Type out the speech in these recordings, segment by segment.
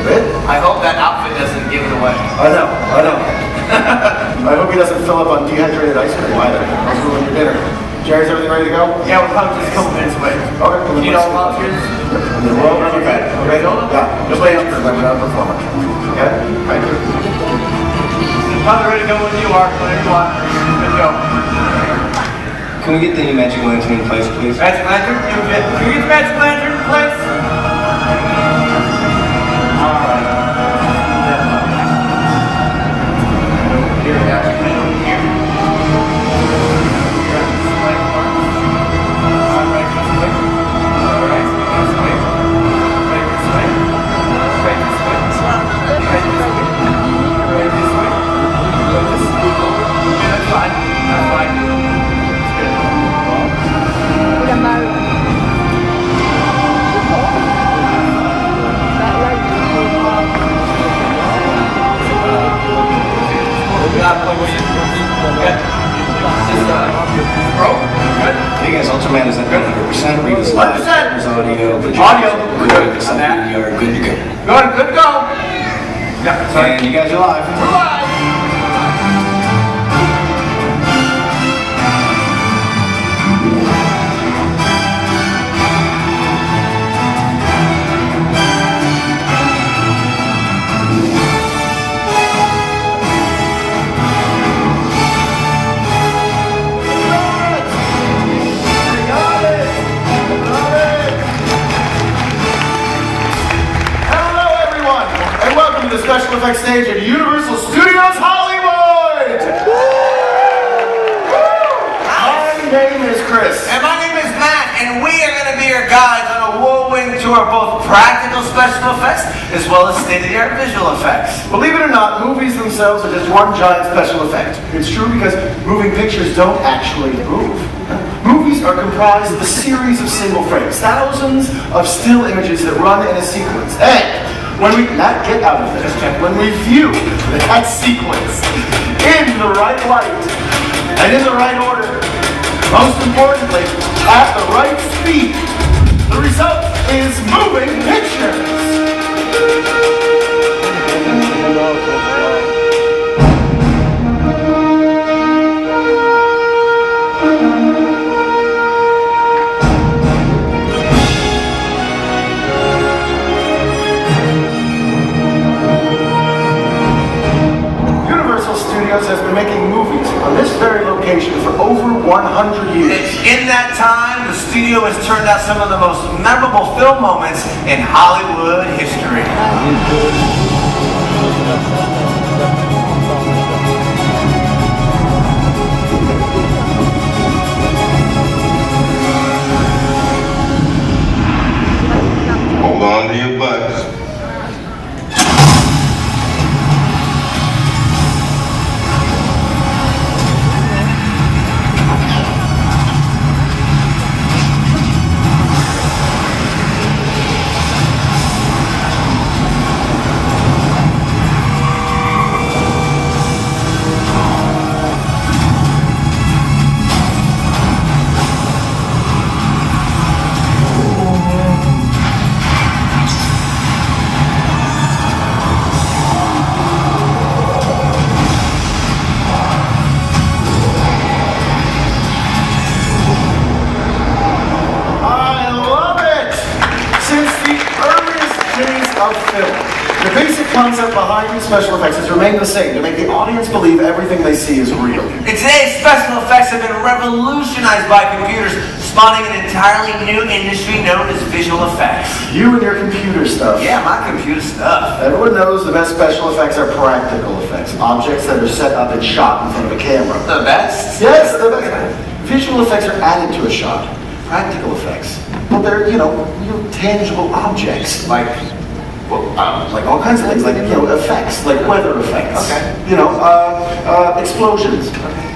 bit. I hope that outfit doesn't give it away. I know. I hope he doesn't fill up on dehydrated ice cream either. That's ruin your dinner. Jerry's everything ready to go? Yeah, we're probably just a couple minutes away. Okay. You know about yours? Well, okay. Okay. Yeah. Just wait for them to perform. Okay? Thank you. Probably ready to go when you are. Whenever you want. Good to go. Can we get the magic lantern in place, please? Magic lantern? Can we get the magic lantern in place? Alright. Here, magic lantern here. Alright, this way. Alright, this way. Right this way. Right this way. Right this way. Right this way. Go this way. Yeah, that's fine. That's fine. Hey guys, Ultraman is at 100%. Read his live. 100%. There's audio. Audio. Good. It's on that. You are good to go. Good to go. Yeah, sorry. And you guys are live. We're live. The special effects stage at Universal Studios Hollywood! My name is Chris. And my name is Matt, and we are going to be your guides on a whirlwind tour of both practical special effects as well as state-of-the-art visual effects. Believe it or not, movies themselves are just one giant special effect. It's true because moving pictures don't actually move. Movies are comprised of a series of single frames, thousands of still images that run in a sequence. And when we not get out of this, when we view that sequence in the right light and in the right order, most importantly, at the right speed, the result is moving pictures. Has been making movies on this very location for over 100 years. In that time, the studio has turned out some of the most memorable film moments in Hollywood history. Hold on to your butts. The basic concept behind special effects has remained the same, to make the audience believe everything they see is real. And today, special effects have been revolutionized by computers, spawning an entirely new industry known as visual effects. You and your computer stuff. Yeah, my computer stuff. Everyone knows the best special effects are practical effects, objects that are set up and shot in front of a camera. The best? Yes, the best. Visual effects are added to a shot. Practical effects, well, they're, real tangible objects, like all kinds of things, like, effects, like weather effects. Okay. Explosions,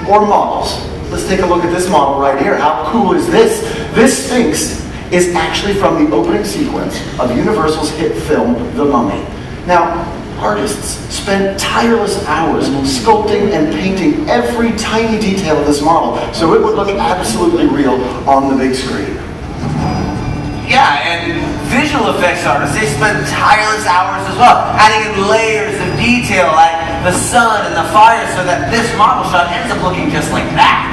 or models. Let's take a look at this model right here. How cool is this? This Sphinx is actually from the opening sequence of Universal's hit film, The Mummy. Now, artists spent tireless hours sculpting and painting every tiny detail of this model so it would look absolutely real on the big screen. Yeah, and visual effects artists, they spend tireless hours as well, adding in layers of detail like the sun and the fire so that this model shot ends up looking just like that.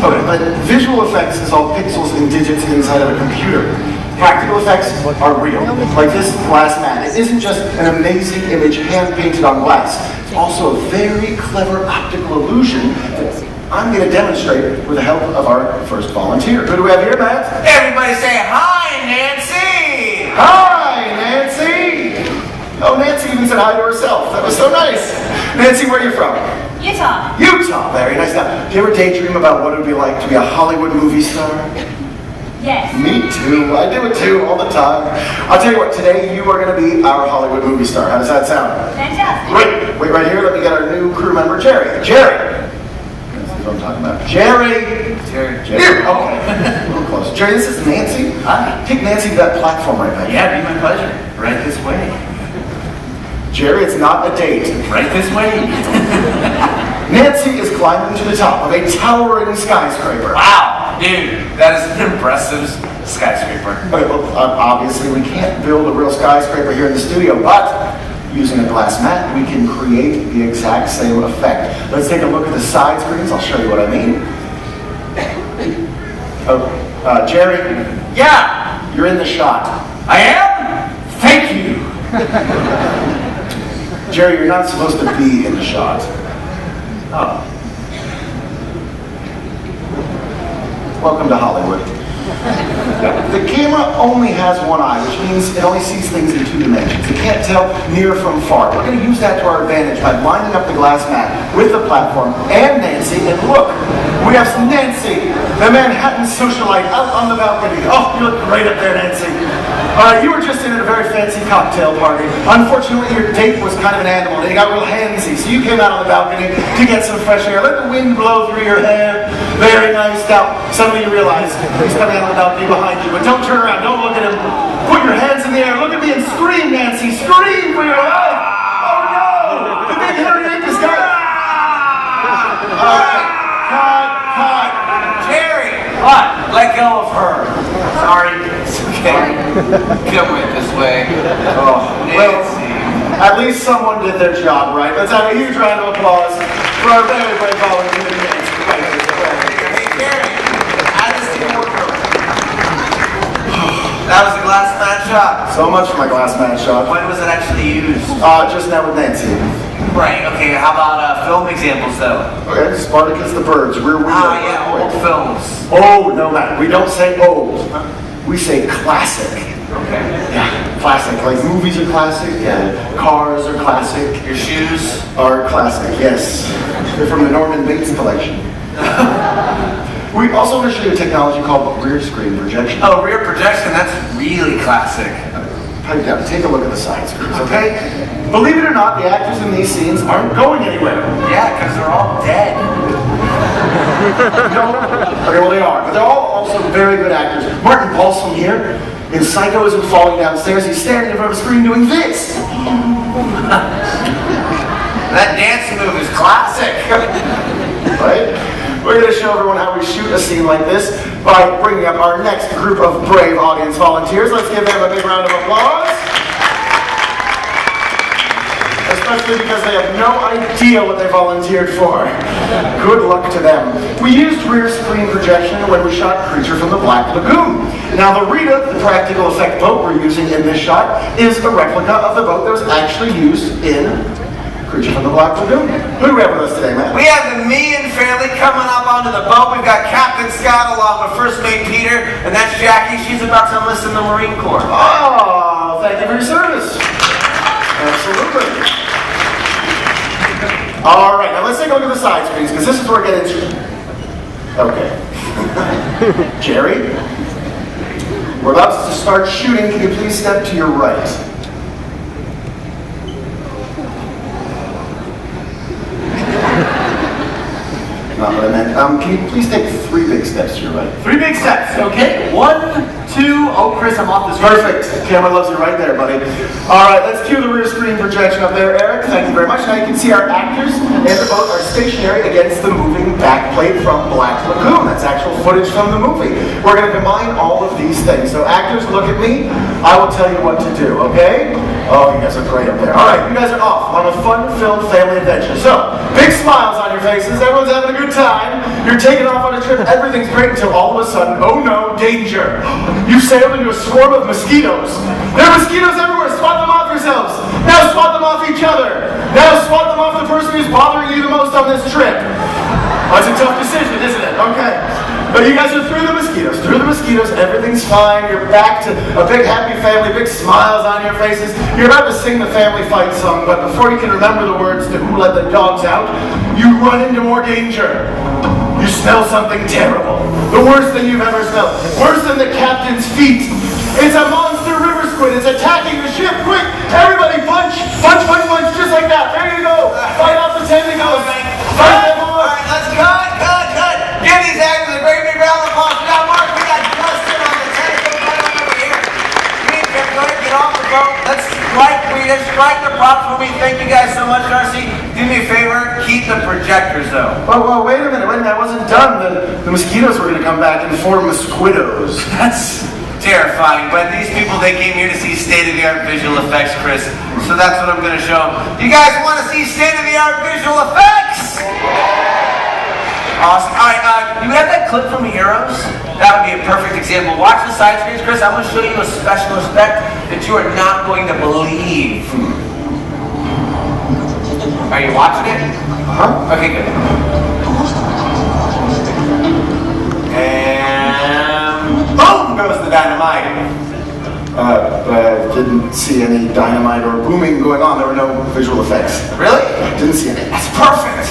Okay, but visual effects is all pixels and digits inside of a computer. Practical effects are real, like this glass mat. It isn't just an amazing image hand-painted on glass. It's also a very clever optical illusion that I'm going to demonstrate with the help of our first volunteer. Who do we have here, Matt? Everybody say hi, Nancy! Hi, Nancy! Oh, Nancy even said hi to herself. That was so nice. Nancy, where are you from? Utah. Utah. Very nice. Now, do you ever daydream about what it would be like to be a Hollywood movie star? Yes. Me too. I do it too all the time. I'll tell you what, today you are going to be our Hollywood movie star. How does that sound? Fantastic. Great. Wait right here. Let me get our new crew member, Jerry. Jerry! That's what I'm talking about. Jerry! Jerry. Jerry. Okay. A little close. Jerry, this is Nancy. Hi. Take Nancy to that platform right back. Yeah, be my pleasure. Right this way. Jerry, it's not a date. Right this way. Nancy is climbing to the top of a towering skyscraper. Wow, dude, that is an impressive skyscraper. Okay, well, obviously we can't build a real skyscraper here in the studio, but using a glass mat, we can create the exact same effect. Let's take a look at the side screens. I'll show you what I mean. Oh, Jerry, Yeah, you're in the shot. I am? Thank you. Jerry, you're not supposed to be in the shot. Oh. Welcome to Hollywood. The camera only has one eye, which means it only sees things in 2 dimensions. It can't tell near from far. We're going to use that to our advantage by lining up the glass mat with the platform and Nancy. And look, we have Nancy, the Manhattan socialite, out on the balcony. Oh, you look great up there, Nancy. You were just in at a very fancy cocktail party. Unfortunately, your date was kind of an animal, and you got real handsy, so you came out on the balcony to get some fresh air. Let the wind blow through your hair. Very nice. Now, suddenly you realize he's coming out on the balcony behind you, but don't turn around. Don't look at him. Put your hands in the air. Look at me and scream, Nancy. Scream for your life. Oh, no. The big hairy ape is gone. All right. Cut. Jerry, what? Let go of her. Sorry. It's okay. Come with this way. Oh, well, Nancy. at least someone did their job right. Let's have a huge round of applause for our very brave volunteer, Nancy. Hey, Jerry, how does it work? That was a glass mat shot. So much for my glass mat shot. When was it actually used? Just now with Nancy. Right, okay, how about film examples though? Okay, Spartacus the Birds, Rear Window. Yeah, old films. Oh, no, Matt, we don't say old. We say classic. Okay. Yeah, classic. Like movies are classic. Yeah. Cars are classic. Your shoes? Are classic, yes. They're from the Norman Bates collection. We also want to show you a technology called rear screen projection. Oh, rear projection, that's really classic. Pipe down, take a look at the side screens, okay? Believe it or not, the actors in these scenes aren't going anywhere. Yeah, because they're all dead. No. Okay, well they are, but they're all also very good actors. Martin Balsam here, in Psycho isn't falling downstairs, he's standing in front of a screen doing this. That dancing move is classic. Right? We're going to show everyone how we shoot a scene like this by bringing up our next group of brave audience volunteers. Let's give them a big round of applause. Especially because they have no idea what they volunteered for. Good luck to them. We used rear screen projection when we shot Creature from the Black Lagoon. Now the Rita, the practical effect boat we're using in this shot, is a replica of the boat that was actually used in Creature from the Black Lagoon. Who do we have with us today, Matt? We have the Meehan family coming up onto the boat. We've got Captain Scott along with First Mate Peter, and that's Jackie. She's about to enlist in the Marine Corps. Oh, thank you for your service. Absolutely. All right, now let's take a look at the side screens, because this is where we're getting into. Okay. Jerry, we're about to start shooting. Can you please step to your right? Not what I meant. Can you please take 3 big steps to your right? 3 big steps. Okay, 1, 2, 2. Oh, Chris, I'm off the screen. Perfect. Camera loves you right there, buddy. All right, let's cue the rear screen projection up there, Eric. Thank you very much. Now you can see our actors and the boat are stationary against the moving backplate from Black Lagoon. That's actual footage from the movie. We're going to combine all of these things. So actors, look at me. I will tell you what to do, okay? Oh, you guys are great up there. All right, you guys are off on a fun-filled family adventure. So, big smiles on your faces. Everyone's having a good time. You're taking off on a trip. Everything's great until all of a sudden, oh no, danger. You've sailed into a swarm of mosquitoes. There are mosquitoes everywhere. Swat them off yourselves. Now swat them off each other. Now swat them off the person who's bothering you the most on this trip. That's a tough decision, isn't it? Okay. But you guys are through the mosquitoes, everything's fine, you're back to a big happy family, big smiles on your faces. You're about to sing the family fight song, but before you can remember the words to Who Let the Dogs Out, you run into more danger. You smell something terrible. The worst thing you've ever smelled. Worse than the captain's feet. It's a monster river squid, it's attacking the ship, quick! Everybody punch, punch, punch, punch, just like that, there you go! Fight off the tentacles! Fight them off! Alright, let's cut! Give these actors a great big round of applause. We got Mark, we got Justin on the tentacle right over here. Me and Kevin, go ahead and get off the boat. Let's strike the props for me. Thank you guys so much, Darcy. Do me a favor, keep the projectors though. Well, wait a minute, I wasn't done. The mosquitoes were gonna come back and form mosquitoes. That's terrifying, but these people, they came here to see state-of-the-art visual effects, Chris. So that's what I'm gonna show them. You guys want to see state-of-the-art visual effects? Awesome. All right, do you have that clip from Heroes? That would be a perfect example. Watch the side screens, Chris. I'm going to show you a special effect that you are not going to believe. Are you watching it? Uh-huh. Okay, good. And boom goes the dynamite. Didn't see any dynamite or booming going on. There were no visual effects. Really? Didn't see any. That's perfect.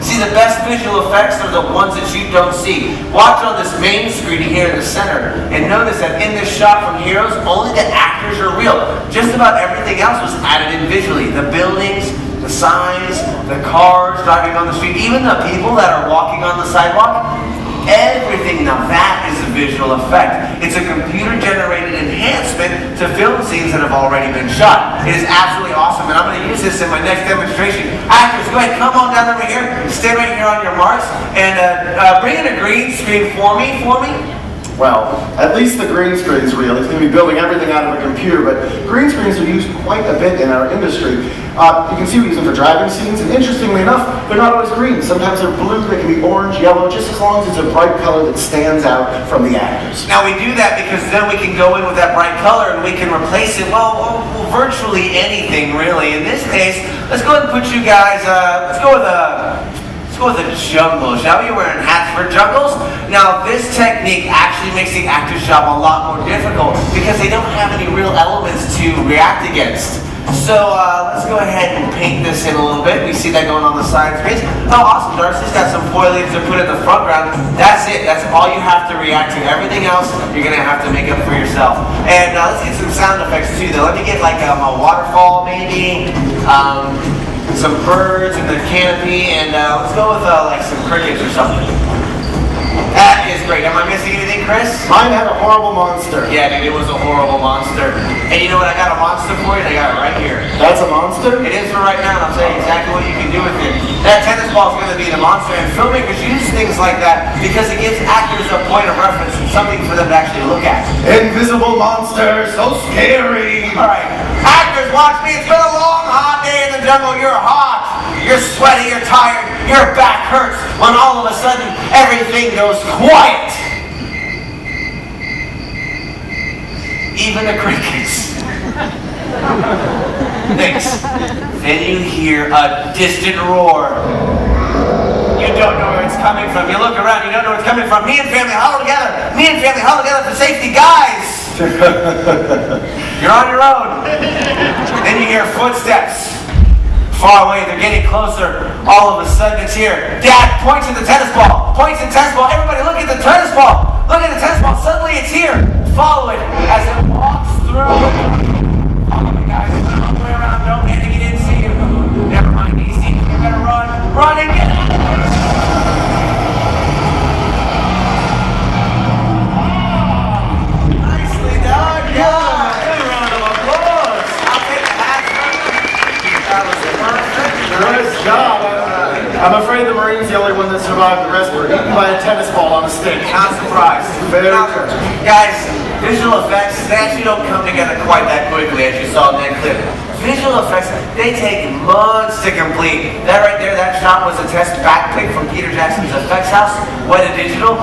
See, the best visual effects are the ones that you don't see. Watch on this main screen here in the center, and notice that in this shot from Heroes, only the actors are real. Just about everything else was added in visually. The buildings, the signs, the cars driving on the street, even the people that are walking on the sidewalk. Everything, now that is a visual effect. It's a computer-generated enhancement to film scenes that have already been shot. It is absolutely awesome, and I'm going to use this in my next demonstration. Actors, go ahead, come on down over here, stand right here on your marks, and bring in a green screen for me. Well, at least the green screen's real. He's going to be building everything out of a computer, but green screens are used quite a bit in our industry. You can see we use them for driving scenes, and interestingly enough, they're not always green. Sometimes they're blue, they can be orange, yellow, just as long as it's a bright color that stands out from the actors. Now we do that because then we can go in with that bright color and we can replace it, well virtually anything really. In this case, let's go ahead and put you guys, let's go with a jungle, shall we? You're wearing hats for jungles. Now, this technique actually makes the actor's job a lot more difficult because they don't have any real elements to react against. So, let's go ahead and paint this in a little bit. We see that going on the side screens. Oh, awesome. Darcy's got some foliage to put in the front ground. That's it. That's all you have to react to. Everything else, you're going to have to make up for yourself. And let's get some sound effects, too, though. Let me get, like, a waterfall, maybe. Some birds in the canopy, and let's go with like some crickets or something. That is great. Am I missing anything, Chris? Mine had a horrible monster. Yeah, dude, it was a horrible monster. And you know what? I got a monster for you, and I got it right here. That's a monster? It is for right now, and I'll tell you exactly what you can do with it. That tennis ball is going to be the monster, and filmmakers use things like that because it gives actors a point of reference and something for them to actually look at. Invisible monster, so scary. All right, actors, watch me. It's been a long, hot day in the jungle. You're hot. You're sweaty. You're tired. Your back hurts. When all of a sudden, everything goes quiet. Even the crickets. Thanks. Then you hear a distant roar. You don't know where it's coming from. You look around, you don't know where it's coming from. Me and family huddle together. Me and family huddle together for safety, guys. You're on your own. Then you hear footsteps. Far away, they're getting closer. All of a sudden it's here. Dad points at the tennis ball. Points at the tennis ball. Everybody look at the tennis ball. Look at the tennis ball. Suddenly it's here. Follow it as it walks through. Follow me, guys. All the way around. Don't panic. He didn't see you. Never mind. He's seen you. You better run. Run and get out. Nice I'm afraid the Marine's the only one that survived. The rest were eaten by a tennis ball on a stick. Not surprised. Very Now, good. guys, visual effects, they actually don't come together quite that quickly, as you saw in that clip. Visual effects, they take months to complete. That right there, that shot was a test back pick from Peter Jackson's effects house. What a digital.